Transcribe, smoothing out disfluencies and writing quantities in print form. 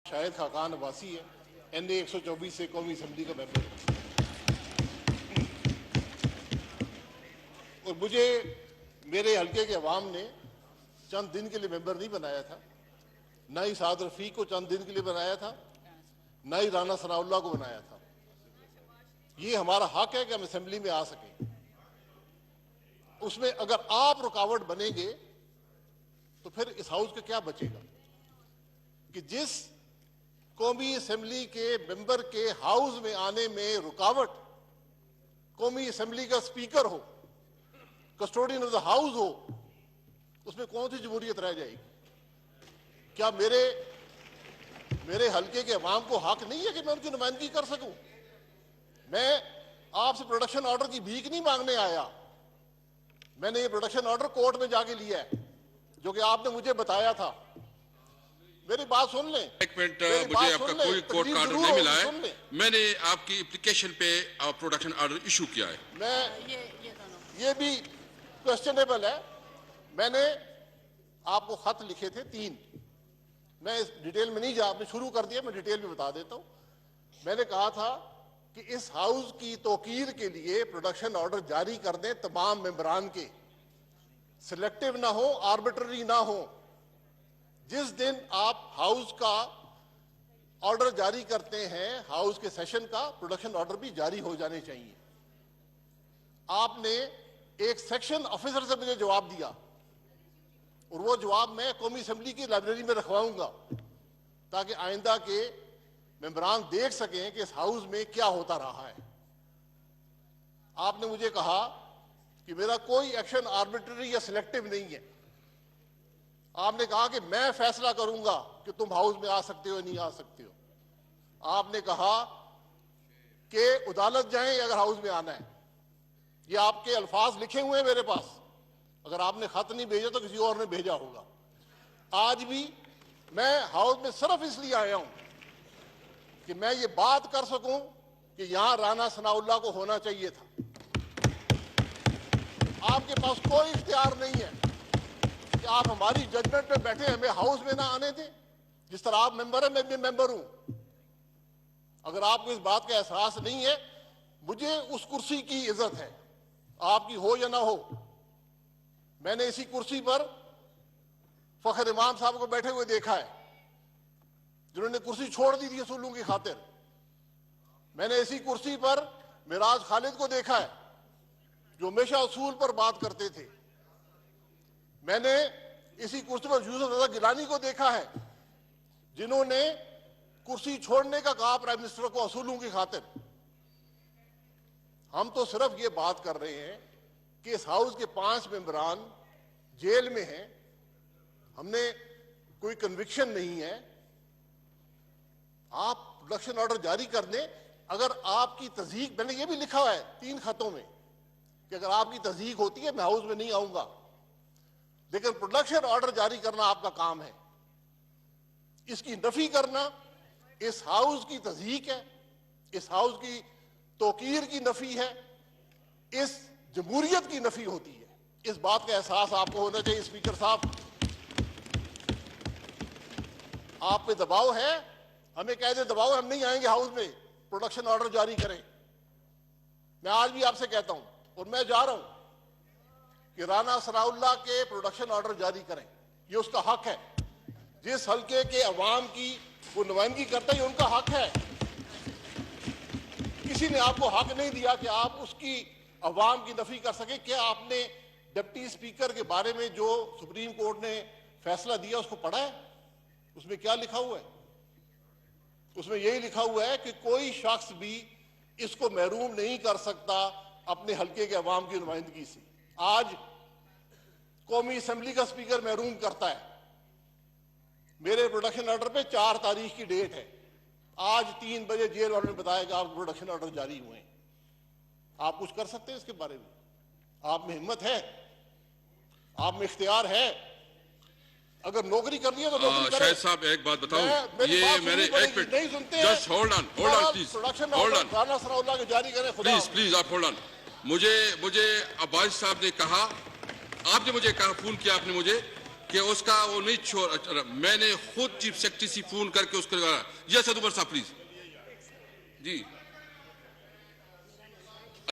शायद खाकान वासी है, NA 124 से कौमी असम्बली का मेंबर है। और मुझे मेरे हल्के के अवाम ने चंद दिन के लिए मेंबर नहीं बनाया था, ना ही साद रफीक को चंद दिन के लिए बनाया था, ना ही राना सनाउल्लाह को बनाया था। ये हमारा हक है कि हम असेंबली में आ सकें। उसमें अगर आप रुकावट बनेंगे तो फिर इस हाउस का क्या बचेगा कि जिस कौमी असेंबली के मेंबर के हाउस में आने में रुकावट कौमी असेंबली का स्पीकर हो, कस्टोडियन ऑफ द हाउस हो, उसमें कौन सी जमहूरियत रह जाएगी? क्या मेरे हल्के के अवाम को हक नहीं है कि मैं उनकी नुमाइंदगी कर सकूं? मैं आपसे प्रोडक्शन ऑर्डर की भीख नहीं मांगने आया। मैंने ये प्रोडक्शन ऑर्डर कोर्ट में जाके लिया है, जो कि आपने मुझे बताया था। मेरी बात सुन लें। एक मिनट, मुझे आपका कोई कोर्ट का ऑर्डर नहीं मिला है। मैंने आपकी एप्लीकेशन पे प्रोडक्शन ऑर्डर इशू किया है। ये भी क्वेश्चनेबल है। मैंने आपको खत लिखे थे 3। मैं इस डिटेल में नहीं जा, आपने शुरू कर दिया, मैं डिटेल में बता देता हूं। मैंने कहा था कि इस हाउस की तौकीर के लिए प्रोडक्शन ऑर्डर जारी कर दें तमाम मेंबरान के, सिलेक्टिव ना हो, आर्बिट्ररी ना हो। जिस दिन आप हाउस का ऑर्डर जारी करते हैं, हाउस के सेशन का प्रोडक्शन ऑर्डर भी जारी हो जाने चाहिए। आपने एक सेक्शन ऑफिसर से मुझे जवाब दिया और वो जवाब मैं कौमी असेंबली की लाइब्रेरी में रखवाऊंगा ताकि आइंदा के मेंबरान देख सकें कि इस हाउस में क्या होता रहा है। आपने मुझे कहा कि मेरा कोई एक्शन आर्बिट्ररी या सिलेक्टिव नहीं है। आपने कहा कि मैं फैसला करूंगा कि तुम हाउस में आ सकते हो या नहीं आ सकते हो। आपने कहा कि अदालत जाएं अगर हाउस में आना है। ये आपके अल्फाज लिखे हुए हैं मेरे पास। अगर आपने खत नहीं भेजा तो किसी और ने भेजा होगा। आज भी मैं हाउस में सिर्फ इसलिए आया हूं कि मैं ये बात कर सकूं कि यहां राना सनाउल्लाह को होना चाहिए था। आपके पास कोई इख्तियार नहीं है कि आप हमारी जजमेंट पे बैठे हमें हाउस में ना आने दें। जिस तरह आप मेंबर हैं, मैं भी मेंबर हूं। अगर आपको इस बात का एहसास नहीं है, मुझे उस कुर्सी की इज्जत है, आपकी हो या ना हो। मैंने इसी कुर्सी पर फखर इमाम साहब को बैठे हुए देखा है, जिन्होंने कुर्सी छोड़ दी थी असूलों की खातिर। मैंने इसी कुर्सी पर मिराज खालिद को देखा है, जो हमेशा असूल पर बात करते थे। मैंने इसी कुर्सी पर यूसुफ रजा गिलानी को देखा है, जिन्होंने कुर्सी छोड़ने का कहा प्राइम मिनिस्टर को असूलों की खातिर। हम तो सिर्फ ये बात कर रहे हैं कि इस हाउस के 5 मेंबरान जेल में हैं। हमने कोई कन्विक्शन नहीं है। आप प्रोडक्शन ऑर्डर जारी कर दें। अगर आपकी तस्दीक, मैंने ये भी लिखा है 3 खतों में कि अगर आपकी तस्दीक होती है मैं हाउस में नहीं आऊंगा, लेकिन प्रोडक्शन ऑर्डर जारी करना आपका काम है। इसकी नफी करना इस हाउस की तस्दीक है, इस हाउस की तौकीर की नफी है, इस जमहूरियत की नफी होती है। इस बात का एहसास आपको होना चाहिए। स्पीकर साहब, आप पे दबाव है, हमें कह दे दबाव हम नहीं आएंगे हाउस में, प्रोडक्शन ऑर्डर जारी करें। मैं आज भी आपसे कहता हूं और मैं जा रहा हूं कि राना सनाउल्लाह के प्रोडक्शन ऑर्डर जारी करें। ये उसका हक है। जिस हल्के के अवाम की वो नुमाइंदगी करता है, उनका हक है। किसी ने आपको हक नहीं दिया कि आप उसकी अवाम की नफी कर सके। क्या आपने डिप्टी स्पीकर के बारे में जो सुप्रीम कोर्ट ने फैसला दिया उसको पढ़ा है? उसमें क्या लिखा हुआ है? उसमें यही लिखा हुआ है कि कोई शख्स भी इसको महरूम नहीं कर सकता अपने हल्के के अवाम की नुमाइंदगी से। आज कौमी असेंबली का स्पीकर महरूम करता है। मेरे प्रोडक्शन ऑर्डर पे 4 तारीख की डेट है। आज 3 बजे जेल वालों ने बताया कि आप प्रोडक्शन ऑर्डर जारी हुए हैं। आप कुछ कर सकते हैं इसके बारे में? आप में हिम्मत है? आप में इख्तियार है? अगर नौकरी करनी है तो नौकरी करें। शाहिद साहब, एक बात बताऊं, ये मेरे एक मिनट, नहीं सुनते हैं। Just hold on please, production hold order Rana Sanaullah के जारी करें। प्लीज आप होल्ड ऑन। मुझे अब्बास साहब ने कहा, आपने मुझे कहा, फोन किया आपने मुझे कि उसका वो नहीं छोड़, मैंने खुद चीफ सेक्रेटरी से फोन करके उसको, यस अदुबर साहब प्लीज जी